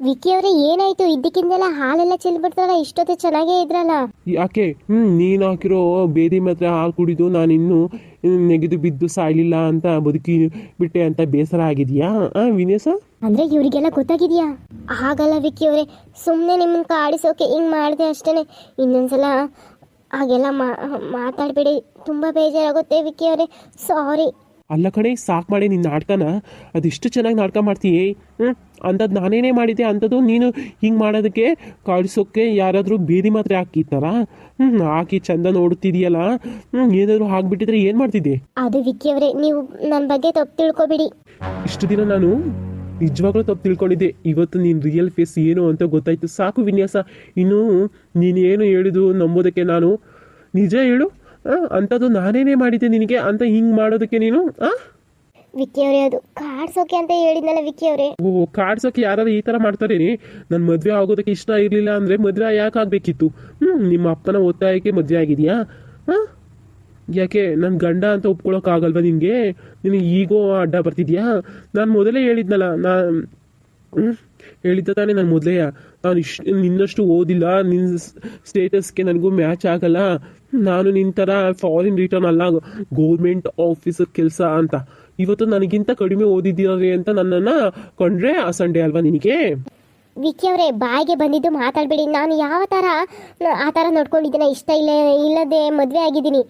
ವಿಕ್ಕಿ ಅವ್ರೆ ಏನಾಯ್ತು? ಇದ್ದಕ್ಕಿಂದೆಲ್ಲ ಹಾಲೆಲ್ಲ ಚೆಲ್ಬಿಡ್ತಾರ, ಇಷ್ಟೊತ್ತು ಚೆನ್ನಾಗೇ ಇದ್ರಲ್ಲ. ಯಾಕೆ ನೀನು ಹಾಕಿರೋ ಬೇದಿ ಮಾತ್ರ ಹಾಲು ಕುಡಿದು ನಾನು ಇನ್ನೂ ನೆಗೆದು ಬಿದ್ದು ಸಾಯ್ಲಿಲ್ಲ ಅಂತ ಬದುಕಿ ಬಿಟ್ಟೆ ಅಂತ ಬೇಸರ ಆಗಿದೆಯಾ ವಿನ್ಯಾಸ? ಅಂದ್ರೆ ಇವ್ರಿಗೆಲ್ಲ ಗೊತ್ತಾಗಿದ್ಯಾ? ಹಾಗಲ್ಲ ವಿಕ್ಕಿ ಅವ್ರೆ, ಸುಮ್ಮನೆ ನಿಮ್ಮನ್ನ ಕಾಡಿಸೋಕೆ ಹಿಂಗ್ ಮಾಡಿದೆ ಅಷ್ಟೇನೆ. ಇನ್ನೊಂದ್ಸಲ ಹಾಗೆಲ್ಲ ಮಾತಾಡ್ಬೇಡಿ, ತುಂಬಾ ಬೇಜಾರಾಗುತ್ತೆ ವಿಕ್ಕಿ ಅವ್ರೆ. ಸಾರಿ. ಅಲ್ಲ ಕಣೆ, ಸಾಕು ಮಾಡಿ ನಿನ್ನ ನಾಟಕನ. ಅದೆಷ್ಟು ಚೆನ್ನಾಗಿ ನಾಟಕ ಮಾಡ್ತೀಯೇ. ಅಂಥದ್ದು ನಾನೇನೇ ಮಾಡಿದ್ದೆ ಅಂಥದ್ದು ನೀನು ಹಿಂಗೆ ಮಾಡೋದಕ್ಕೆ ಕಾಡಿಸೋಕ್ಕೆ ಯಾರಾದರೂ ಬೇದಿ ಮಾತ್ರೆ ಹಾಕಿತ್ತಾರ? ಹಾಕಿ ಚಂದ ನೋಡುತ್ತಿದೆಯಲ್ಲ. ಏನಾದರೂ ಹಾಕ್ಬಿಟ್ಟಿದ್ರೆ ಏನು ಮಾಡ್ತಿದ್ದೆ? ಅದು ವಿಕ್ಕಿ ಅವರೇ, ನೀವು ನನ್ನ ಬಗ್ಗೆ ತಪ್ಪು ತಿಳ್ಕೊಬಿಡಿ. ಇಷ್ಟು ದಿನ ನಾನು ನಿಜವಾಗ್ಲೂ ತಪ್ಪು ತಿಳ್ಕೊಂಡಿದ್ದೆ. ಇವತ್ತು ನೀನು ರಿಯಲ್ ಫೇಸ್ ಏನು ಅಂತ ಗೊತ್ತಾಯ್ತು. ಸಾಕು ವಿನ್ಯಾಸ, ಇನ್ನು ನೀನು ಏನು ಹೇಳಿದು ನಂಬೋದಕ್ಕೆ ನಾನು ನಿಜ ಹೇಳು. ಅಂಥದ್ದು ನಾನೇನೇ ಮಾಡಿದ್ದೆ ನಿನಗೆ ಅಂತ ಹಿಂಗೆ ಮಾಡೋದಕ್ಕೆ ನೀನು ವಿಕ್ಕಿ ಅವರೇ, ಅದು ಕಾಡ್ಸೋಕೆ ಅಂತ ಹೇಳಿದ್ನಲ್ಲ ವಿಕ್ಕಿ ಅವರೇ. ಓ, ಕಾಡ್ಸೋಕೆ ಯಾರು ಈ ಥರ ಮಾಡ್ತಾರೇನಿ? ನನ್ನ ಮದುವೆ ಆಗೋದಕ್ಕೆ ಇಷ್ಟ ಇರಲಿಲ್ಲ ಅಂದರೆ ಮದುವೆ ಯಾಕೆ ಆಗಬೇಕಿತ್ತು? ನಿಮ್ಮ ಅಪ್ಪನ ಒತ್ತಾಯಕ್ಕೆ ಮದುವೆ ಆಗಿದೆಯಾ? ಯಾಕೆ ನನ್ನ ಗಂಡ ಅಂತ ಒಪ್ಕೊಳ್ಳೋಕ್ಕಾಗಲ್ವಾ ನಿನಗೆ? ನಿನಗೆ ಈಗೋ ಅಡ್ಡ ಬರ್ತಿದ್ಯಾ? ನಾನು ಮೊದಲೇ ಹೇಳಿದ್ನಲ್ಲ, ಹೇಳಿದ್ದ ತಾನೇ ನಾನು ಮೊದಲೇ, ನಾನು ನಿನ್ನಷ್ಟು ಓದಿಲ್ಲ, ನಿನ್ನ ಸ್ಟೇಟಸ್ಗೆ ನನಗೂ ಮ್ಯಾಚ್ ಆಗಲ್ಲ, ನಾನು ನಿನ್ನ ಥರ ಫಾರಿನ್ ರಿಟರ್ನ್ ಅಲ್ಲ, ಗೌರ್ಮೆಂಟ್ ಆಫೀಸರ್ ಕೆಲಸ ಅಂತ. ಇವತ್ತು ನನಗಿಂತ ಕಡಿಮೆ ಓದಿದ್ದೀರಿ ಅಂತ ನನ್ನನ್ನು ಕೊಂಡ್ರೆ ಅಸಂಡೆ ಅಲ್ವಾ ನಿನಗೆ? ವಿಕ್ಕಿ ಅವರೇ, ಬಾಯಿಗೆ ಬಂದಿದ್ದು ಮಾತಾಡಬೇಡಿ. ನಾನು ಯಾವ ಥರ ಆ ಥರ ನೋಡ್ಕೊಂಡಿದ್ದೀನಿ? ಇಷ್ಟ ಇಲ್ಲದೆ ಮದುವೆ ಆಗಿದ್ದೀನಿ.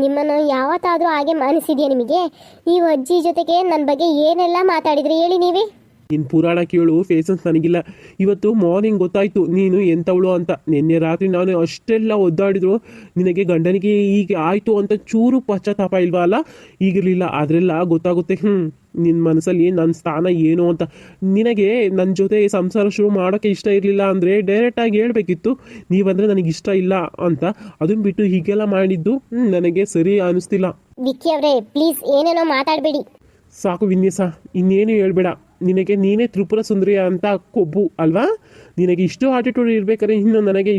ನಿಮ್ಮನ್ನು ಯಾವತ್ತಾದರೂ ಹಾಗೆ ಮಾನಿಸಿದೆಯಾ ನಿಮಗೆ? ನೀವು ಅಜ್ಜಿ ಜೊತೆಗೆ ನನ್ನ ಬಗ್ಗೆ ಏನೆಲ್ಲ ಮಾತಾಡಿದ್ರಿ ಹೇಳಿ ನೀವೇ. ನಿನ್ನ ಪುರಾಣ ಕೇಳು, ಫೇಸನ್ಸ್ ನನಗಿಲ್ಲ. ಇವತ್ತು ಮಾರ್ನಿಂಗ್ ಗೊತ್ತಾಯ್ತು ನೀನು ಎಂಥವಳು ಅಂತ. ನಿನ್ನೆ ರಾತ್ರಿ ನಾನು ಅಷ್ಟೆಲ್ಲ ಒದ್ದಾಡಿದ್ರು ನಿನಗೆ ಗಂಡನಿಗೆ ಹೀಗೆ ಆಯಿತು ಅಂತ ಚೂರು ಪಶ್ಚಾತ್ತಾಪ ಇಲ್ವಾ? ಅಲ್ಲ, ಈಗಿರಲಿಲ್ಲ. ಅದರೆಲ್ಲ ಗೊತ್ತಾಗುತ್ತೆ. ನಿನ್ನ ಮನಸ್ಸಲ್ಲಿ ನನ್ನ ಸ್ಥಾನ ಏನು ಅಂತ. ನಿನಗೆ ನನ್ನ ಜೊತೆ ಸಂಸಾರ ಶುರು ಮಾಡೋಕ್ಕೆ ಇಷ್ಟ ಇರಲಿಲ್ಲ ಅಂದರೆ ಡೈರೆಕ್ಟಾಗಿ ಹೇಳಬೇಕಿತ್ತು, ನೀವಂದರೆ ನನಗೆ ಇಷ್ಟ ಇಲ್ಲ ಅಂತ. ಅದನ್ನು ಬಿಟ್ಟು ಹೀಗೆಲ್ಲ ಮಾಡಿದ್ದು ನನಗೆ ಸರಿ ಅನ್ನಿಸ್ತಿಲ್ಲ. ವಿಕ್ಕಿ ಅವರೇ, ಪ್ಲೀಸ್ ಏನೇನೋ ಮಾತಾಡಬೇಡಿ. ಸಾಕು ವಿನ್ಯಾಸ, ಇನ್ನೇನು ಹೇಳ್ಬೇಡ. ನಿನಗೆ ನೀನೇ ತ್ರಿಪುರ ಸುಂದರಿ ಅಂತ ಕೊಬ್ಬು ಅಲ್ವಾ? ನಿನಗೆ ಇಷ್ಟು ಆಟಿಟ್ಯೂಡ್ ಇರ್ಬೇಕಾದ್ರೆ ಇನ್ನು ನನಗೆ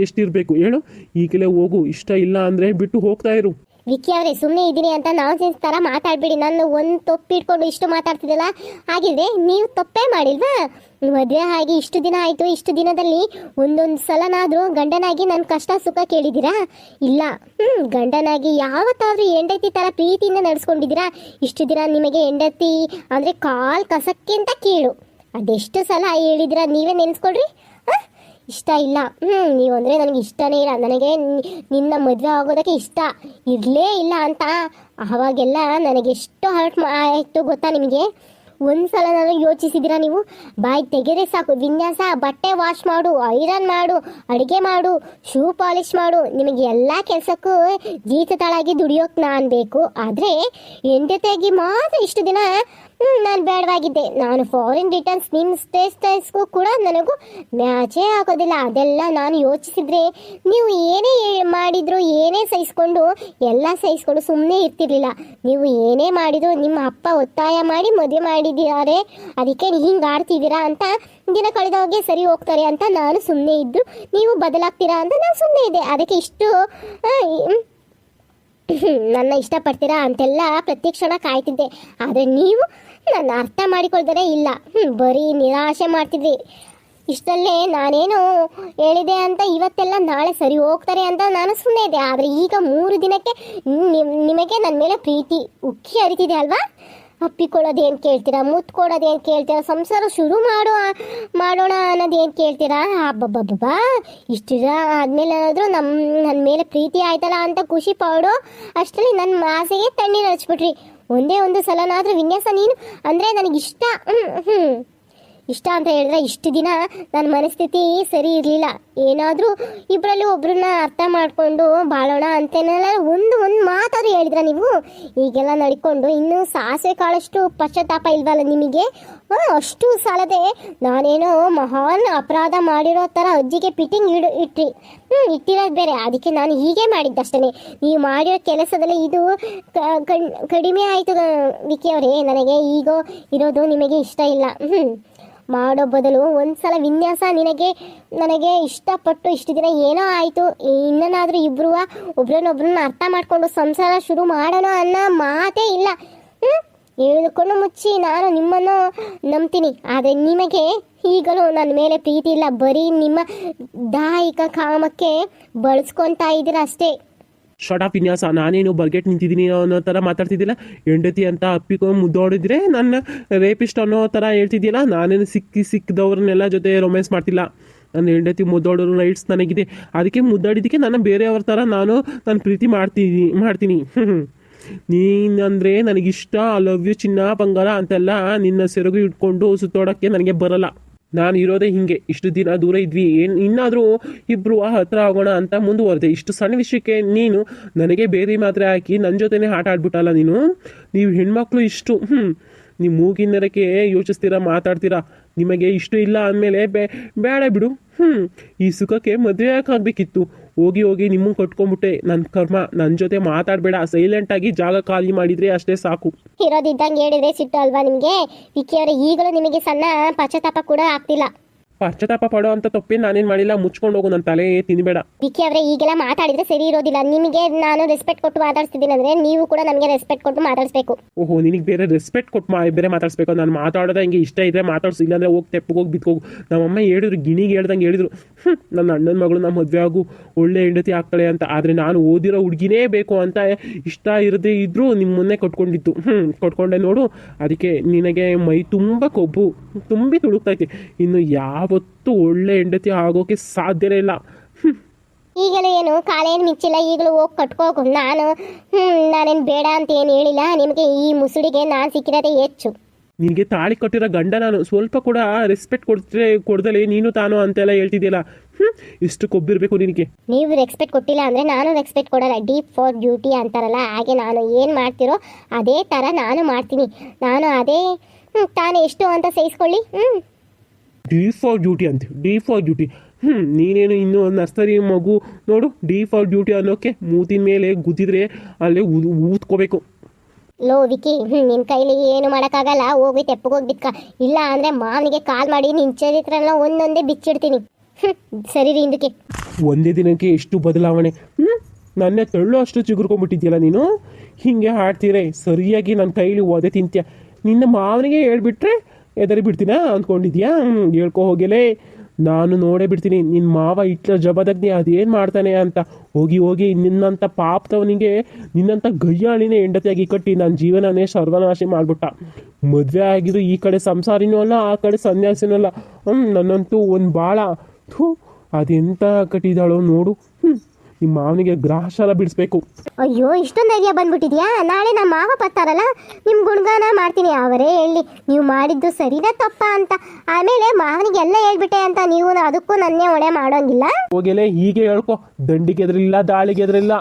ಎಷ್ಟಿರಬೇಕು ಹೇಳು? ಈಗಲೇ ಹೋಗು. ಇಷ್ಟ ಇಲ್ಲ ಅಂದರೆ ಬಿಟ್ಟು ಹೋಗ್ತಾ ಇರು. ವಿಕ್ಕಿ ಅವರೇ, ಸುಮ್ಮನೆ ಇದ್ದೀನಿ ಅಂತ ನಾನ್ಸೆನ್ಸ್ ಥರ ಮಾತಾಡಬೇಡಿ. ನಾನು ಒಂದು ತಪ್ಪಿಟ್ಕೊಂಡು ಇಷ್ಟು ಮಾತಾಡ್ತಿದ್ದಲ್ಲ, ಹಾಗಿದ್ರೆ ನೀವು ತಪ್ಪೇ ಮಾಡಿಲ್ವಾ? ಮದುವೆ ಆಗಿ ಇಷ್ಟು ದಿನ ಆಯಿತು. ಇಷ್ಟು ದಿನದಲ್ಲಿ ಒಂದೊಂದು ಸಲನಾದರೂ ಗಂಡನಾಗಿ ನನ್ನ ಕಷ್ಟ ಸುಖ ಕೇಳಿದ್ದೀರಾ? ಇಲ್ಲ. ಗಂಡನಾಗಿ ಯಾವತ್ತಾದ್ರೂ ಹೆಂಡತಿ ಥರ ಪ್ರೀತಿಯಿಂದ ನಡೆಸ್ಕೊಂಡಿದ್ದೀರಾ? ಇಷ್ಟು ದಿನ ನಿಮಗೆ ಹೆಂಡತಿ ಅಂದರೆ ಕಾಲು ಕಸಕ್ಕಿಂತ ಕೀಳು. ಅದೆಷ್ಟು ಸಲ ಹೇಳಿದ್ದೀರಾ? ನೀವೇ ನೆನೆಸ್ಕೊಳ್ರಿ. ಇಷ್ಟ ಇಲ್ಲ, ನೀವು ಅಂದರೆ ನನಗೆ ಇಷ್ಟನೇ ಇಲ್ಲ, ನನಗೆ ನಿನ್ನ ಮದುವೆ ಆಗೋದಕ್ಕೆ ಇಷ್ಟ ಇರಲೇ ಇಲ್ಲ ಅಂತ ಆವಾಗೆಲ್ಲ ನನಗೆಷ್ಟು ಹರ್ಟ್ ಆಯಿತು ಗೊತ್ತಾ ನಿಮಗೆ? ಒಂದು ಸಲ ನಾನು ಯೋಚಿಸಿದ್ದೀರಾ ನೀವು? ಬಾಯಿ ತೆಗೆರೆ ಸಾಕು. ವಿನ್ಯಾಸ, ಬಟ್ಟೆ ವಾಶ್ ಮಾಡು, ಐರನ್ ಮಾಡು, ಅಡುಗೆ ಮಾಡು, ಶೂ ಪಾಲಿಶ್ ಮಾಡು, ನಿಮಗೆ ಎಲ್ಲ ಕೆಲಸಕ್ಕೂ ಜೀತತಾಳಾಗಿ ದುಡಿಯೋಕೆ ನಾನು ಬೇಕು. ಆದರೆ ಹೆಂಡತಿಯಾಗಿ ಮಾತ್ರ ಇಷ್ಟು ದಿನ ನಾನು ಬೇಡವಾಗಿದ್ದೆ. ನಾನು ಫಾರಿನ್ ರಿಟರ್ನ್ಸ್ ನಿಮ್ಮ ಸ್ಟೇಟಸ್ಗೂ ಕೂಡ ನನಗೂ ಮ್ಯಾಚೇ ಆಗೋದಿಲ್ಲ. ಅದೆಲ್ಲ ನಾನು ಯೋಚಿಸಿದ್ರೆ ನೀವು ಏನೇ ಮಾಡಿದ್ರು, ಏನೇ ಸಹಿಸ್ಕೊಂಡು ಎಲ್ಲ ಸಹಿಸ್ಕೊಂಡು ಸುಮ್ಮನೆ ಇರ್ತಿರ್ಲಿಲ್ಲ. ನೀವು ಏನೇ ಮಾಡಿದ್ರು ನಿಮ್ಮ ಅಪ್ಪ ಒತ್ತಾಯ ಮಾಡಿ ಮದುವೆ ಮಾಡಿದ್ದಾರೆ, ಅದಕ್ಕೆ ಹಿಂಗೆ ಆಡ್ತಿದ್ದೀರಾ ಅಂತ ದಿನ ಕಳೆದವಾಗೆ ಸರಿ ಹೋಗ್ತಾರೆ ಅಂತ ನಾನು ಸುಮ್ಮನೆ ಇದ್ದು, ನೀವು ಬದಲಾಗ್ತೀರಾ ಅಂತ ನಾನು ಸುಮ್ಮನೆ ಇದ್ದೆ. ಅದಕ್ಕೆ ಇಷ್ಟು ನನ್ನ ಇಷ್ಟಪಡ್ತೀರಾ ಅಂತೆಲ್ಲ ಪ್ರತಿ ಕ್ಷಣ ಕಾಯ್ತಿದ್ದೆ. ಆದರೆ ನೀವು ನನ್ನ ಅರ್ಥ ಮಾಡಿಕೊಳ್ದರೆ ಇಲ್ಲ, ಬರೀ ನಿರಾಶೆ ಮಾಡ್ತಿದ್ರಿ. ಇಷ್ಟಲ್ಲೇ ನಾನೇನು ಹೇಳಿದೆ ಅಂತ ಇವತ್ತೆಲ್ಲ ನಾಳೆ ಸರಿ ಹೋಗ್ತಾರೆ ಅಂತ ನಾನು ಸುಮ್ಮನೆ ಇದ್ದೆ. ಆದರೆ ಈಗ 3 ದಿನಕ್ಕೆ ನಿಮಗೆ ನನ್ನ ಮೇಲೆ ಪ್ರೀತಿ ಉಕ್ಕಿ ಹರಿತಿದೆ ಅಲ್ವಾ? ಅಪ್ಪಿಕೊಳ್ಳೋದೇನು ಕೇಳ್ತೀರಾ? ಮುತ್ತು ಕೊಡೋದೇನು ಕೇಳ್ತೀರಾ? ಸಂಸಾರ ಶುರು ಮಾಡೋಣ ಅನ್ನೋದೇನು ಕೇಳ್ತೀರಾ? ಹಬ್ಬಬ್ಬಬ್ಬಾ, ಇಷ್ಟು ದಿನ ಆದಮೇಲೆ ಏನಾದರೂ ನನ್ನ ಮೇಲೆ ಪ್ರೀತಿ ಆಯ್ತಲ್ಲ ಅಂತ ಖುಷಿ ಪಡೋ ಅಷ್ಟರಲ್ಲಿ ನನ್ನ ಆಸೆಗೆ ತಣ್ಣೀರು ಹಚ್ಬಿಟ್ರಿ. ಒಂದೇ ಒಂದು ಸಲನಾದರೂ ವಿನ್ಯಾಸ ನೀನು ಅಂದರೆ ನನಗಿಷ್ಟ ಇಷ್ಟ ಅಂತ ಹೇಳಿದ್ರೆ ಇಷ್ಟು ದಿನ ನನ್ನ ಮನಸ್ಥಿತಿ ಸರಿ ಇರಲಿಲ್ಲ. ಏನಾದರೂ ಇಬ್ಬರಲ್ಲಿ ಒಬ್ಬರನ್ನ ಅರ್ಥ ಮಾಡಿಕೊಂಡು ಬಾಳೋಣ ಅಂತೇನೆಲ್ಲ ಒಂದು ಮಾತಾದರೂ ಹೇಳಿದ್ರ ನೀವು? ಈಗೆಲ್ಲ ನಡ್ಕೊಂಡು ಇನ್ನೂ ಸಾಸಿವೆ ಕಾಳಷ್ಟು ಪಶ್ಚಾತ್ತಾಪ ಇಲ್ವಲ್ಲ ನಿಮಗೆ? ಅಷ್ಟು ಸಾಲದೆ ನಾನೇನೋ ಮಹಾನ್ ಅಪರಾಧ ಮಾಡಿರೋ ಥರ ಅಜ್ಜಿಗೆ ಫಿಟ್ಟಿಂಗ್ ಇಟ್ಟಿರೋದು ಬೇರೆ. ಅದಕ್ಕೆ ನಾನು ಹೀಗೆ ಮಾಡಿದ್ದಷ್ಟೇ. ನೀವು ಮಾಡಿರೋ ಕೆಲಸದಲ್ಲಿ ಇದು ಕಡಿಮೆ ಆಯಿತು ವಿಕ್ಕಿ ಅವರೇ. ನನಗೆ ಈಗ ಇರೋದು ನಿಮಗೆ ಇಷ್ಟ ಇಲ್ಲ. ಮಾಡೋ ಬದಲು ಒಂದ್ಸಲ ವಿನ್ಯಾಸ ನನಗೆ ಇಷ್ಟಪಟ್ಟು ಇಷ್ಟು ದಿನ ಏನೋ ಆಯಿತು, ಇನ್ನೇನಾದರೂ ಇಬ್ಬರು ಒಬ್ರನ್ನೊಬ್ರನ್ನ ಅರ್ಥ ಮಾಡಿಕೊಂಡು ಸಂಸಾರ ಶುರು ಮಾಡೋಣ ಅನ್ನೋ ಮಾತೇ ಇಲ್ಲ. ಹೇಳಿಕೊಂಡು ಮುಚ್ಚಿ ನಾನು ನಿಮ್ಮನ್ನು ನಂಬ್ತೀನಿ. ಆದರೆ ನಿಮಗೆ ಈಗಲೂ ನನ್ನ ಮೇಲೆ ಪ್ರೀತಿ ಇಲ್ಲ, ಬರೀ ನಿಮ್ಮ ದಾಯಿಕ ಕಾಮಕ್ಕೆ ಬಳಸ್ಕೊತಾ ಇದ್ದೀರ ಅಷ್ಟೇ. ಶಟಾಪ್ ವಿನ್ಯಾಸ, ನಾನೇನು ಬರ್ಗೆಟ್ ನಿಂತಿದ್ದೀನಿ ಅನ್ನೋ ಥರ ಮಾತಾಡ್ತಿದ್ದಿಲ್ಲ. ಹೆಂಡತಿ ಅಂತ ಅಪ್ಪಿಕೊಂಡು ಮುದ್ದೋಡಿದ್ರೆ ನನ್ನ ರೇಪಿಸ್ಟ್ ಅನ್ನೋ ಥರ ಹೇಳ್ತಿದ್ದಿಲ್ಲ. ನಾನೇನು ಸಿಕ್ಕಿದವ್ರನ್ನೆಲ್ಲ ಜೊತೆ ರೊಮ್ಯಾನ್ಸ್ ಮಾಡ್ತಿಲ್ಲ. ನನ್ನ ಹೆಂಡತಿ ಮುದ್ದೋಡೋರು ರೈಟ್ಸ್ ನನಗಿದೆ. ಅದಕ್ಕೆ ಮುದ್ದಾಡಿದ್ದಕ್ಕೆ ನಾನು ಬೇರೆಯವ್ರ ಥರ ನಾನು ಪ್ರೀತಿ ಮಾಡ್ತೀನಿ. ನೀನಂದರೆ ನನಗಿಷ್ಟ, ಲವ್ ಯು ಚಿನ್ನ ಬಂಗಾರ ಅಂತೆಲ್ಲ ನಿನ್ನ ಸೆರಗು ಇಟ್ಕೊಂಡು ಸುತ್ತೋಡೋಕ್ಕೆ ನನಗೆ ಬರಲ್ಲ. ನಾನು ಇರೋದೇ ಹಿಂಗೆ. ಇಷ್ಟು ದಿನ ದೂರ ಇದ್ವಿ, ಇನ್ನಾದರೂ ಇಬ್ಬರು ಹತ್ರ ಆಗೋಣ ಅಂತ ಮುಂದುವರೆದೆ. ಇಷ್ಟು ಸಣ್ಣ ವಿಷಯಕ್ಕೆ ನೀನು ನನಗೆ ಬೇರೆ ಮಾತ್ರೆ ಹಾಕಿ ನನ್ನ ಜೊತೆನೇ ಆಟ ಆಡ್ಬಿಟ್ಟಲ್ಲ ನೀವು ಹೆಣ್ಮಕ್ಳು ಇಷ್ಟು ನೀವು ಮೂಗಿನರಕ್ಕೆ ಯೋಚಿಸ್ತೀರಾ, ಮಾತಾಡ್ತೀರಾ. ನಿಮಗೆ ಇಷ್ಟು ಇಲ್ಲ ಅಂದಮೇಲೆ ಬೇಡ ಬಿಡು. ಈ ಸುಖಕ್ಕೆ ಮದುವೆ ಯಾಕಾಗಬೇಕಿತ್ತು? ಹೋಗಿ ನಿಮ್ಮನ್ನು ಕಟ್ಕೊಂಡ್ಬಿಟ್ಟೆ. ನನ್ನ ಕರ್ಮ. ನನ್ನ ಜೊತೆ ಮಾತಾಡಬೇಡ, ಸೈಲೆಂಟಾಗಿ ಜಾಗ ಖಾಲಿ ಮಾಡಿದರೆ ಅಷ್ಟೇ ಸಾಕು. ಇರೋದಿದ್ದಂಗೆ ಹೇಳಿದ್ರೆ ಸಿಟ್ಟು ಅಲ್ವಾ ನಿಮಗೆ? ವಿಕ್ಕಿ ಅವರೇ, ಈಗಲೂ ನಿಮಗೆ ಸಣ್ಣ ಪಶ್ಚಾತ್ತಾಪ ಕೂಡ ಆಗ್ತಿಲ್ಲ? ಪಶ್ಚಾತ್ತಾಪ ಪಡೋ ಅಂತ ತಪ್ಪೇನು ನಾನೇನು ಮಾಡಿಲ್ಲ. ಮುಚ್ಕೊಂಡು ಹೋಗು, ನನ್ನ ತಲೆ ತಿನ್ಬೇಡ. ವಿಕ್ಕಿ ಅವರೇ, ಈಗೆಲ್ಲ ಮಾತಾಡಿದ್ರೆ ಸರಿ ಇರೋದಿಲ್ಲ. ನಿಮಗೆ ನಾನು ರೆಸ್ಪೆಕ್ಟ್ ಕೊಟ್ಟು ಮಾತಾಡ್ತಿದ್ದೀನಿ ಅಂದರೆ ನೀವು ಕೂಡ ನಮಗೆ ರೆಸ್ಪೆಕ್ಟ್ ಕೊಟ್ಟು ಮಾತಾಡಿಸ್ಬೇಕು. ಓಹೋ, ನಿನಗೆ ಬೇರೆ ರೆಸ್ಪೆಕ್ಟ್ ಕೊಟ್ಟು ಬೇರೆ ಮಾತಾಡಿಸ್ಬೇಕು? ನಾನು ಮಾತಾಡೋದ ಹಿಂಗೆ ಇಷ್ಟ ಇದ್ದರೆ ಮಾತಾಡ್ಸು, ಇಲ್ಲಾಂದರೆ ಹೋಗಿ ತೆಪ್ಪಗೋಗಿ ಬಿತ್ಕೋಗು. ನಮ್ಮಮ್ಮ ಹೇಳಿದ್ರು, ಗಿಣಿಗೆ ಹೇಳ್ದಂಗೆ ಹೇಳಿದ್ರು, ನನ್ನ ಅಣ್ಣನ ಮಗಳು ನಮ್ಮ ಮದುವೆ ಆಗು, ಒಳ್ಳೆ ಹೆಂಡತಿ ಆಗ್ತಾಳೆ ಅಂತ. ಆದರೆ ನಾನು ಓದಿರೋ ಹುಡುಗಿನೇ ಬೇಕು ಅಂತ ಇಷ್ಟ ಇರದೇ ಇದ್ದರೂ ನಿಮ್ಮ ಮೊನ್ನೆ ಕಟ್ಕೊಂಡಿತ್ತು. ಕಟ್ಕೊಂಡೆ ನೋಡು. ಅದಕ್ಕೆ ನಿನಗೆ ಮೈ ತುಂಬ ಕೊಬ್ಬು ತುಂಬಿ ತುಳುಕ್ತೈತಿ. ಇನ್ನು ಯಾವತ್ತೂ ಒಳ್ಳೆ ಹೆಂಡತಿ ಆಗೋಕೆ ಸಾಧ್ಯನೇ ಇಲ್ಲ. ಈಗಲೂ ಏನು ಕಾಲೇನು ಮಿಚ್ಚಿಲ್ಲ, ಈಗಲೂ ಹೋಗಿ ಕಟ್ಕೋಗು. ನಾನೇನು ಬೇಡ ಅಂತ ಏನು ಹೇಳಿಲ್ಲ. ನಿಮಗೆ ಈ ಮುಸುಡಿಗೆ ನಾನು ಸಿಕ್ಕಿರೋದೇ ಹೆಚ್ಚು. ನಿನಗೆ ತಾಳಿ ಕಟ್ಟಿರೋ ಗಂಡ ನಾನು. ಸ್ವಲ್ಪ ಕೂಡ ರೆಸ್ಪೆಕ್ಟ್ ಕೊಡ್ದಲೆ ನೀನು ತಾನು ಅಂತೆಲ್ಲ ಹೇಳ್ತಿದ್ದಿಲ್ಲ. ಇಷ್ಟು ಕೊಬ್ಬಿರ್ಬೇಕು ನಿನಗೆ. ನೀವು ರೆಸ್ಪೆಕ್ಟ್ ಕೊಟ್ಟಿಲ್ಲ ಅಂದರೆ ನಾನು ರೆಸ್ಪೆಕ್ಟ್ ಕೊಡಲ್ಲ. ಡೀಪ್ ಫಾರ್ ಡ್ಯೂಟಿ ಅಂತಾರಲ್ಲ, ಹಾಗೆ ನಾನು ಏನು ಮಾಡ್ತಿರೋ ಅದೇ ಥರ ನಾನು ಮಾಡ್ತೀನಿ. ನಾನು ಅದೇ ತಾನೇ ಎಷ್ಟು ಅಂತ ಸಹಿಸ್ಕೊಳ್ಳಿ. ಡಿ ಫಾರ್ ಡ್ಯೂಟಿ ಅಂತ, ಡಿ ಫಾರ್ ಡ್ಯೂಟಿ. ನೀನೇನು ಇನ್ನೂ ನರ್ಸರಿ ಮಗು ನೋಡು. ಡಿ ಫಾರ್ ಡ್ಯೂಟಿ ಅನ್ನೋಕ್ಕೆ ಮೂತಿನ ಮೇಲೆ ಗುದ್ದಿದ್ರೆ ಅಲ್ಲೇ ಊದ್ಕೋಬೇಕು. ಲೋ ವಿಕ್ಕಿ, ನಿನ್ನ ಕೈಲಿ ಏನು ಮಾಡೋಕ್ಕಾಗಲ್ಲ. ಹೋಗಿ ತೆಪ್ಪಗೋಗಿ ಬಿತ್ಕ. ಇಲ್ಲ ಅಂದರೆ ಮಾವನಿಗೆ ಕಾಲ್ ಮಾಡಿ ನಿನ್ನ ಚರಿತ್ರನ ಒಂದೊಂದೇ ಬಿಚ್ಚಿಡ್ತೀನಿ. ಸರಿ ರೀ, ಹಿಂದಕ್ಕೆ ಒಂದೇ ದಿನಕ್ಕೆ ಎಷ್ಟು ಬದಲಾವಣೆ. ನನ್ನ ತೆಳ್ಳು ಅಷ್ಟು ಚಿಗುರ್ಕೊಂಡ್ಬಿಟ್ಟಿದ್ಯಲ್ಲ ನೀನು. ಹಿಂಗೆ ಹಾಡ್ತೀರೇ ಸರಿಯಾಗಿ ನನ್ನ ಕೈಲಿ ಓದೆ ತಿಂತ್ಯ. ನಿನ್ನ ಮಾವನಿಗೆ ಹೇಳ್ಬಿಟ್ರೆ ಎದರಿ ಬಿಡ್ತೀನ ಅಂದ್ಕೊಂಡಿದ್ಯಾ? ಹೇಳ್ಕೊ ಹೋಗಿಲೇ, ನಾನು ನೋಡೇ ಬಿಡ್ತೀನಿ ನಿನ್ನ ಮಾವ ಇಟ್ಲ ಜಬದಗ್ನಿ ಅದೇನು ಮಾಡ್ತಾನೆ ಅಂತ. ಹೋಗಿ ನಿನ್ನಂಥ ಪಾಪದವನಿಗೆ ನಿನ್ನಂಥ ಗಯ್ಯಾಳಿನೇ ಹೆಂಡತಿಯಾಗಿ ಕಟ್ಟಿ ನನ್ನ ಜೀವನನೇ ಸರ್ವನಾಶ ಮಾಡಿಬಿಟ್ಟ. ಮದುವೆ ಆಗಿದ್ದು ಈ ಕಡೆ ಸಂಸಾರಿನೂ ಅಲ್ಲ, ಆ ಕಡೆ ಸನ್ಯಾಸಿನೂ ಅಲ್ಲ. ನನ್ನಂತೂ ಒಂದು ಭಾಳ ಅದೆಂತ ಕಟ್ಟಿದಾಳೋ ನೋಡು. ನಿಮ್ಮ ಮಾವನಿಗೆ ಗ್ರಹಶಾಲ ಬಿಡಿಸ್ಬೇಕು. ಅಯ್ಯೋ, ಇಷ್ಟೊಂದು ಐಡಿಯಾ ಬಂದ್ಬಿಟ್ಟಿದ್ಯಾ? ನಾಳೆ ನಮ್ಮ ಮಾವ ಬರ್ತಾರಲ್ಲ, ನಿಮ್ಮ ಗುಣಗಾನ ಮಾಡ್ತೀನಿ. ಅವರೇ ಹೇಳಿ ನೀವು ಮಾಡಿದ್ದು ಸರಿನಾ ತಪ್ಪ ಅಂತ. ಆಮೇಲೆ ಮಾವನಿಗೆ ಎಲ್ಲ ಹೇಳ್ಬಿಟ್ಟೆ ಅಂತ ನೀವು ಅದಕ್ಕೂ ನನ್ನೇ ಹೊಣೆ ಮಾಡೋಂಗಿಲ್ಲ. ಹೋಗೆಲೆ ಹೀಗೆ ಹೇಳ್ಕೊ. ದಂಡಿಗೆ ಎದ್ರಿಲ್ಲ, ದಾಳಿಗೆ ಎದ್ರಿಲ್ಲ.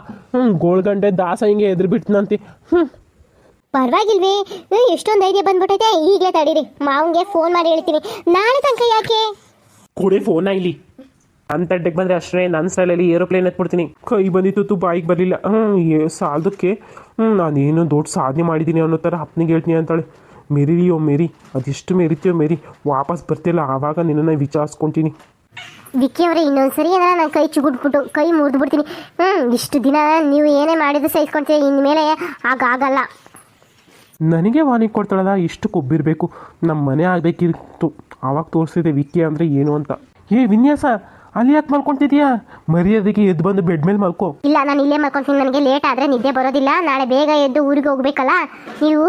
ಗೋಳ್ಗಂಡೆ ದಾಸ ಹಿಂಗೆ ಎದ್ರಿ ಬಿಡ್ತನಂತೆ. ಪರವಾಗಿಲ್ವೇ, ಎಷ್ಟೊಂದು ಐಡಿಯಾ ಬಂದ್ಬಿಟ್ಟೈತೆ. ಈಗಲೇ ತಡೀರಿ, ಮಾವನಿಗೆ ಫೋನ್ ಮಾಡಿ ಹೇಳ್ತೀನಿ. ನಾಳೆ ತನಕ ಯಾಕೆ ಕೊಡೆ ಫೋನ ಇಲ್ಲಿ. ಅಂತಡ್ಡೆಗೆ ಬಂದರೆ ಅಷ್ಟೇ ನನ್ನ ಸ್ಟೈಲಲ್ಲಿ ಏರೋಪ್ಲೇನ್ ಎತ್ಬಿಡ್ತೀನಿ. ಕೈ ಬಂದಿತ್ತು, ಬಾಯಿಗೆ ಬರಲಿಲ್ಲ. ಸಾಲದಕ್ಕೆ ನಾನೇನು ದೊಡ್ಡ ಸಾಧನೆ ಮಾಡಿದ್ದೀನಿ ಅನ್ನೋ ಥರ ಅಪ್ಪನಿಗೆ ಹೇಳ್ತೀನಿ ಅಂತಾಳೆ. ಮೆರಿಯೋ ಮೇರಿ, ಅದೆಷ್ಟು ಮೆರಿತೀಯೋ ಮೇರಿ. ವಾಪಸ್ ಬರ್ತಿಲ್ಲ, ಆವಾಗ ನಿನ್ನನ್ನು ವಿಚಾರಿಸ್ಕೊತೀನಿ. ವಿಕ್ಕಿ ಅವರೇ, ಇನ್ನೊಂದ್ಸರಿ ಏನಾರ ನಾನು ಕೈ ಚುಗುಟ್ಬಿಟ್ಟು ಕೈ ಮುರಿದ್ಬಿಡ್ತೀನಿ. ಇಷ್ಟು ದಿನ ನೀವು ಏನೇ ಮಾಡಿದ್ರು ಸಹಿಸ್ಕೊಳ್ತೀವಿ, ಇನ್ಮೇಲೆ ಆಗಲ್ಲ. ನನಗೆ ವಾರ್ನಿಂಗ್ ಕೊಡ್ತಾಳಲ್ಲ, ಇಷ್ಟು ಕೊಬ್ಬಿರಬೇಕು. ನಮ್ಮ ಮನೆ ಆಗಬೇಕಿತ್ತು, ಆವಾಗ ತೋರಿಸಿದೆ ವಿಕ್ಕಿ ಅಂದರೆ ಏನು ಅಂತ. ವಿನ್ಯಾಸ, ಅಲ್ಲಿ ಯಾಕೆ ಮಲ್ಕೊತಿದ್ಯಾ? ಮರ್ಯಾದೆಗೆ ಎದ್ದು ಬಂದು ಬೆಡ್ ಮೇಲೆ ಮಲ್ಕೋ. ಇಲ್ಲ, ನಾನು ಇಲ್ಲೇ ಮಲ್ಕೊತೀನಿ. ನನಗೆ ಲೇಟ್ ಆದರೆ ನಿದ್ದೆ ಬರೋದಿಲ್ಲ. ನಾಳೆ ಬೇಗ ಎದ್ದು ಊರಿಗೆ ಹೋಗ್ಬೇಕಲ್ಲ, ನೀವು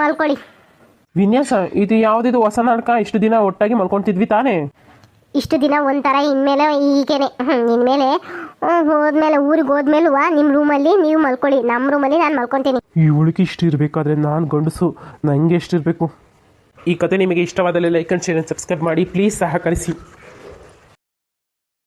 ಮಲ್ಕೊಳ್ಳಿ. ವಿನ್ಯಾಸ, ಇದು ಯಾವುದಿದು ಹೊಸ ನಾಟಕ? ಇಷ್ಟು ದಿನ ಒಟ್ಟಾಗಿ ಮಲ್ಕೊತಿದ್ವಿ ತಾನೇ? ಇಷ್ಟು ದಿನ ಒಂಥರ, ಇನ್ಮೇಲೆ ಹೀಗೇನೆ. ಇನ್ಮೇಲೆ ಹೋದ್ಮೇಲೆ ಊರಿಗೆ ಹೋದ್ಮೇಲೂ ನಿಮ್ಮ ರೂಮಲ್ಲಿ ನೀವು ಮಲ್ಕೊಳ್ಳಿ, ನಮ್ಮ ರೂಮಲ್ಲಿ ನಾನು ಮಲ್ಕೊತೀನಿ. ಇವಳಿಗೆ ಇಷ್ಟು ಇರಬೇಕಾದ್ರೆ ನಾನು ಗಂಡಸು, ನನಗೆ ಎಷ್ಟಿರಬೇಕು? ಈ ಕತೆ ನಿಮಗೆ ಇಷ್ಟವಾದಲ್ಲಿ like and share and subscribe ಮಾಡಿ ಪ್ಲೀಸ್, ಸಹಕರಿಸಿ.